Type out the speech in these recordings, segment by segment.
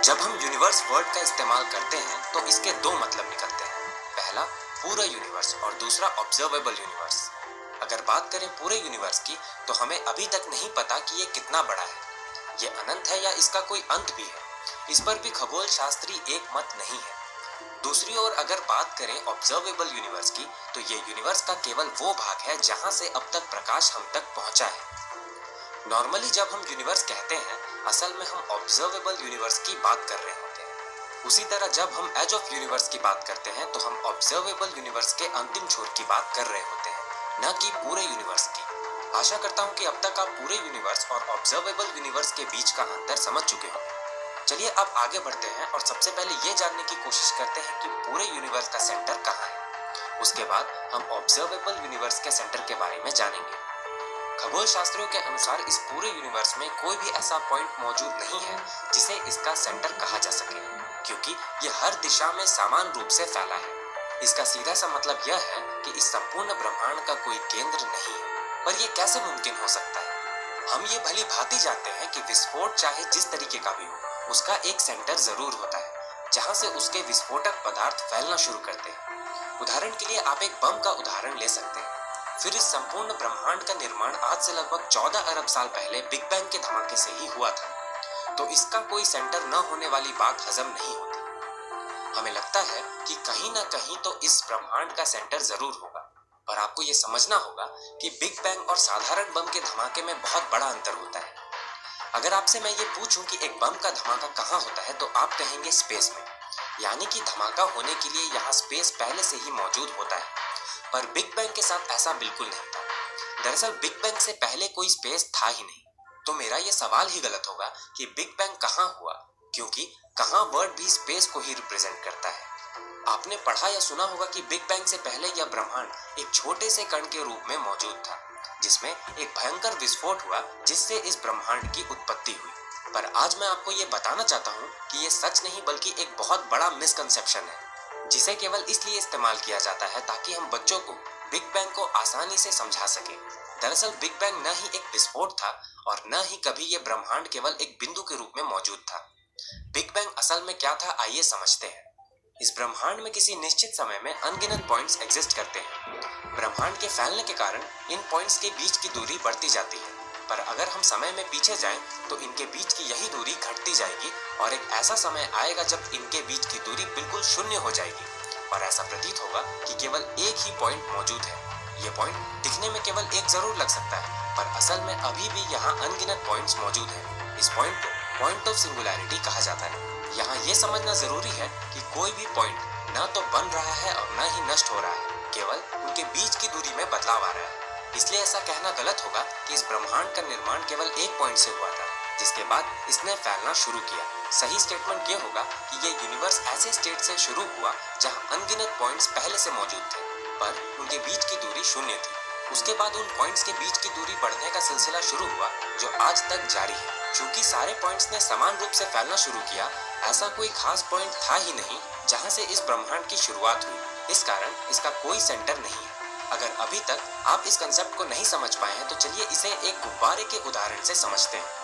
जब हम universe word का इस्तेमाल करते हैं तो इसके दो मतलब निकलते हैं। पहला पूरा यूनिवर्स और दूसरा ऑब्जर्वेबल यूनिवर्स। अगर बात करें पूरे यूनिवर्स की तो हमें अभी तक नहीं पता कि ये कितना बड़ा है, ये अनंत है या इसका कोई अंत भी है। इस पर भी खगोल शास्त्री एक मत नहीं है। दूसरी ओर अगर बात करें ऑब्जर्वेबल यूनिवर्स की तो ये यूनिवर्स का केवल वो भाग है जहां से अब तक प्रकाश हम तक पहुंचा है। नॉर्मली जब हम यूनिवर्स कहते हैं असल में हम ऑब्जर्वेबल यूनिवर्स की बात कर रहे होते हैं। उसी तरह जब हम एज ऑफ यूनिवर्स की बात करते हैं तो हम ऑब्जर्वेबल यूनिवर्स के अंतिम छोर की बात कर रहे होते हैं, न कि पूरे यूनिवर्स की। आशा करता हूं कि अब तक आप पूरे यूनिवर्स और ऑब्जर्वेबल यूनिवर्स के बीच का अंतर समझ चुके होंगे। चलिए अब आगे बढ़ते हैं और सबसे पहले ये जानने की कोशिश करते हैं कि पूरे यूनिवर्स का सेंटर कहाँ है। उसके बाद हम ऑब्जर्वेबल यूनिवर्स के सेंटर के बारे में जानेंगे। खगोल शास्त्रियों के अनुसार इस पूरे यूनिवर्स में कोई भी ऐसा पॉइंट मौजूद नहीं है जिसे इसका सेंटर कहा जा सके, क्योंकि ये हर दिशा में समान रूप से फैला है। इसका सीधा सा मतलब यह है कि इस संपूर्ण ब्रह्मांड का कोई केंद्र नहीं है। पर यह कैसे मुमकिन हो सकता है? हम ये भली भांति जानते हैं कि विस्फोट चाहे जिस तरीके का भी हो, उसका एक सेंटर जरूर होता है जहां से उसके विस्फोटक पदार्थ फैलना शुरू करते हैं। उदाहरण के लिए आप एक बम का उदाहरण ले सकते हैं। फिर इस संपूर्ण ब्रह्मांड का निर्माण आज से लगभग 14 अरब साल पहले बिग बैंग के धमाके से ही हुआ था, तो इसका कोई सेंटर न होने वाली बात हजम नहीं होती। हमें लगता है कि कहीं ना कहीं तो इस ब्रह्मांड का सेंटर जरूर होगा, पर आपको ये समझना होगा कि बिग बैंग और साधारण बम के धमाके में बहुत बड़ा अंतर होता है। अगर आपसे मैं ये पूछूं कि एक बम का धमाका कहाँ होता है तो आप कहेंगे स्पेस में, यानी कि धमाका होने के लिए यहाँ स्पेस पहले से ही मौजूद होता है। पर बिग बैंग के साथ ऐसा बिल्कुल नहीं था। दरअसल बिग बैंग से पहले कोई स्पेस था ही नहीं। तो मेरा ये सवाल ही गलत होगा कि बिग बैंग कहाँ हुआ, क्योंकि कहाँ वर्ड भी स्पेस को ही रिप्रेजेंट करता है। आपने पढ़ा या सुना होगा कि बिग बैंग से पहले यह ब्रह्मांड एक छोटे से कण के रूप में मौजूद था, जिसमें एक भयंकर विस्फोट हुआ जिससे इस ब्रह्मांड की उत्पत्ति हुई। पर आज मैं आपको ये बताना चाहता हूँ कि ये सच नहीं बल्कि एक बहुत बड़ा मिसकंसेप्शन है, जिसे केवल इसलिए इस्तेमाल किया जाता है ताकि हम बच्चों को बिग बैंग को आसानी से समझा सके। दरअसल बिग बैंग न ही एक विस्फोट था और न ही कभी ये ब्रह्मांड केवल एक बिंदु के रूप में मौजूद था। बिग बैंग असल में क्या था, आइए समझते हैं। इस ब्रह्मांड में किसी निश्चित समय में अनगिनत पॉइंट्स एग्जिस्ट करते हैं। ब्रह्मांड के फैलने के कारण इन पॉइंट्स के बीच की दूरी बढ़ती जाती है, पर अगर हम समय में पीछे जाएं तो इनके बीच की यही दूरी घटती जाएगी और एक ऐसा समय आएगा जब इनके बीच की दूरी बिल्कुल शून्य हो जाएगी और ऐसा प्रतीत होगा कि केवल एक ही पॉइंट मौजूद है। ये पॉइंट दिखने में केवल एक जरूर लग सकता है, पर असल में अभी भी यहाँ अनगिनत पॉइंट्स मौजूद हैं। इस पॉइंट को पॉइंट ऑफ सिंगुलैरिटी कहा जाता है। यहाँ ये समझना जरूरी है कि कोई भी पॉइंट न तो बन रहा है और न ही नष्ट हो रहा है, केवल उनके बीच की दूरी में बदलाव आ रहा है। इसलिए ऐसा कहना गलत होगा कि इस ब्रह्मांड का निर्माण केवल एक पॉइंट से हुआ था, जिसके बाद इसने फैलना शुरू किया। सही स्टेटमेंट ये होगा कि ये यूनिवर्स ऐसे स्टेट से शुरू हुआ जहां अनगिनत पॉइंट्स पहले से मौजूद थे, पर उनके बीच की दूरी शून्य थी। उसके बाद उन पॉइंट्स के बीच की दूरी बढ़ने का सिलसिला शुरू हुआ जो आज तक जारी है। चूंकि सारे पॉइंट्स ने समान रूप से फैलना शुरू किया, ऐसा कोई खास पॉइंट था ही नहीं जहां से इस ब्रह्मांड की शुरुआत हुई। इस कारण इसका कोई सेंटर नहीं है। अगर अभी तक आप इस कंसेप्ट को नहीं समझ पाए हैं तो चलिए इसे एक गुब्बारे के उदाहरण से समझते हैं।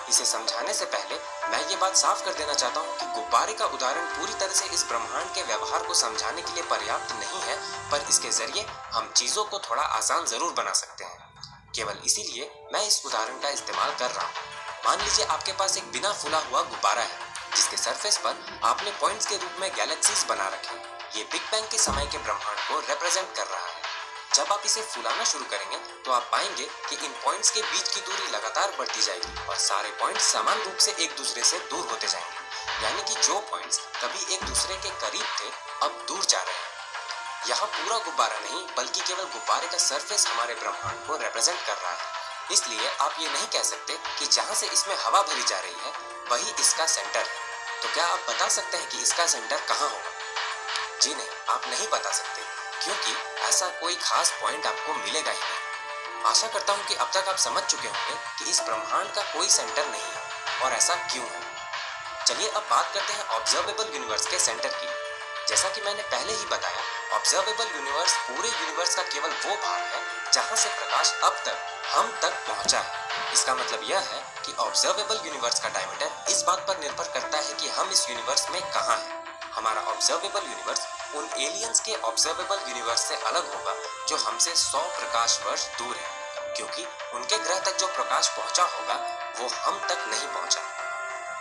इसे समझाने से पहले मैं ये बात साफ कर देना चाहता हूँ कि गुब्बारे का उदाहरण पूरी तरह से इस ब्रह्मांड के व्यवहार को समझाने के लिए पर्याप्त नहीं है, पर इसके जरिए हम चीजों को थोड़ा आसान जरूर बना सकते हैं। केवल इसीलिए मैं इस उदाहरण का इस्तेमाल कर रहा हूँ। मान लीजिए आपके पास एक बिना फूला हुआ गुब्बारा है जिसके सरफेस पर आपने पॉइंट्स के रूप में गैलेक्सीज बना रखे हैं। ये बिग बैंग के समय के ब्रह्मांड को रिप्रेजेंट कर रहा है। जब आप इसे फुलाना शुरू करेंगे तो आप पाएंगे कि इन पॉइंट्स के बीच की दूरी लगातार बढ़ती जाएगी और सारे पॉइंट्स समान रूप से एक दूसरे से दूर होते जाएंगे, यानी कि जो पॉइंट्स कभी एक दूसरे के करीब थे अब दूर जा रहे हैं। यहाँ पूरा गुब्बारा नहीं बल्कि केवल गुब्बारे का सरफेस हमारे ब्रह्मांड को रिप्रेजेंट कर रहा है। इसलिए आप ये नहीं कह सकते कि जहाँ से इसमें हवा भरी जा रही है वही इसका सेंटर है। तो क्या आप बता सकते हैं कि इसका सेंटर कहाँ होगा? जी नहीं, आप नहीं बता सकते, क्योंकि ऐसा कोई खास पॉइंट आपको मिलेगा ही नहीं। आशा करता हूँ कि अब तक आप समझ चुके होंगे कि इस ब्रह्मांड का कोई सेंटर नहीं है और ऐसा क्यों है। चलिए अब बात करते हैं ऑब्जर्वेबल यूनिवर्स के सेंटर की। जैसा कि मैंने पहले ही बताया, ऑब्जर्वेबल यूनिवर्स पूरे यूनिवर्स का केवल वो भाग है जहां से प्रकाश अब तक हम तक पहुंचा है। इसका मतलब यह है कि ऑब्जर्वेबल यूनिवर्स का डायमीटर इस बात पर निर्भर करता है कि हम इस यूनिवर्स में कहाँ हैं। हमारा ऑब्जर्वेबल यूनिवर्स उन एलियंस के ऑब्जर्वेबल यूनिवर्स से अलग होगा जो हमसे 100 प्रकाश वर्ष दूर है, क्योंकि उनके ग्रह तक जो प्रकाश पहुंचा होगा वो हम तक नहीं पहुंचा।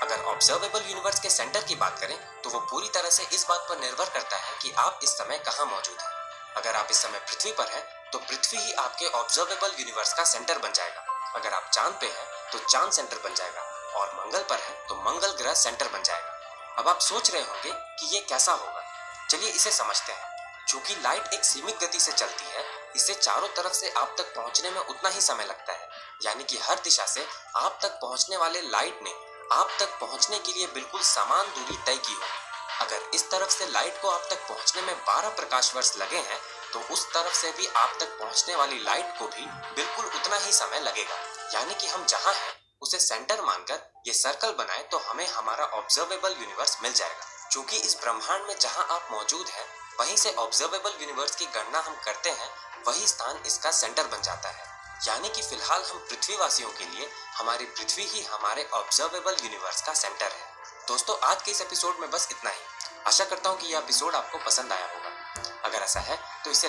अगर ऑब्जर्वेबल यूनिवर्स के सेंटर की बात करें तो वो पूरी तरह से इस बात पर निर्भर करता है कि आप इस समय कहाँ मौजूद हैं। अगर आप इस समय पृथ्वी पर हैं तो पृथ्वी ही आपके ऑब्जर्वेबल यूनिवर्स का सेंटर बन जाएगा। अगर आप चांद पे हैं तो चांद सेंटर बन जाएगा और मंगल पर हैं तो मंगल ग्रह सेंटर बन जाएगा। अब आप सोच रहे होंगे कि ये कैसा होगा। चलिए इसे समझते हैं। चूंकि लाइट एक सीमित गति से चलती है, इससे चारों तरफ से आप तक पहुंचने में उतना ही समय लगता है, यानी कि हर दिशा से आप तक पहुंचने वाले लाइट ने आप तक पहुंचने के लिए बिल्कुल समान दूरी तय की होगी। अगर इस तरफ से लाइट को आप तक पहुंचने में 12 प्रकाश वर्ष लगे हैं तो उस तरफ से भी आप तक पहुंचने वाली लाइट को भी बिल्कुल उतना ही समय लगेगा। यानी कि हम जहां हैं उसे सेंटर मानकर ये सर्कल बनाए तो हमें हमारा ऑब्जर्वेबल यूनिवर्स मिल जाएगा। चूंकि इस ब्रह्मांड में जहां आप मौजूद हैं वहीं से ऑब्जर्वेबल यूनिवर्स की गणना हम करते हैं, वही स्थान इसका सेंटर बन जाता है। यानी कि फिलहाल हम पृथ्वीवासियों के लिए हमारी पृथ्वी ही हमारे ऑब्जर्वेबल यूनिवर्स का सेंटर है। दोस्तों, आज के इस एपिसोड में बस इतना ही। आशा करता हूँ कि यह एपिसोड आपको पसंद आया होगा। अगर ऐसा है तो इसे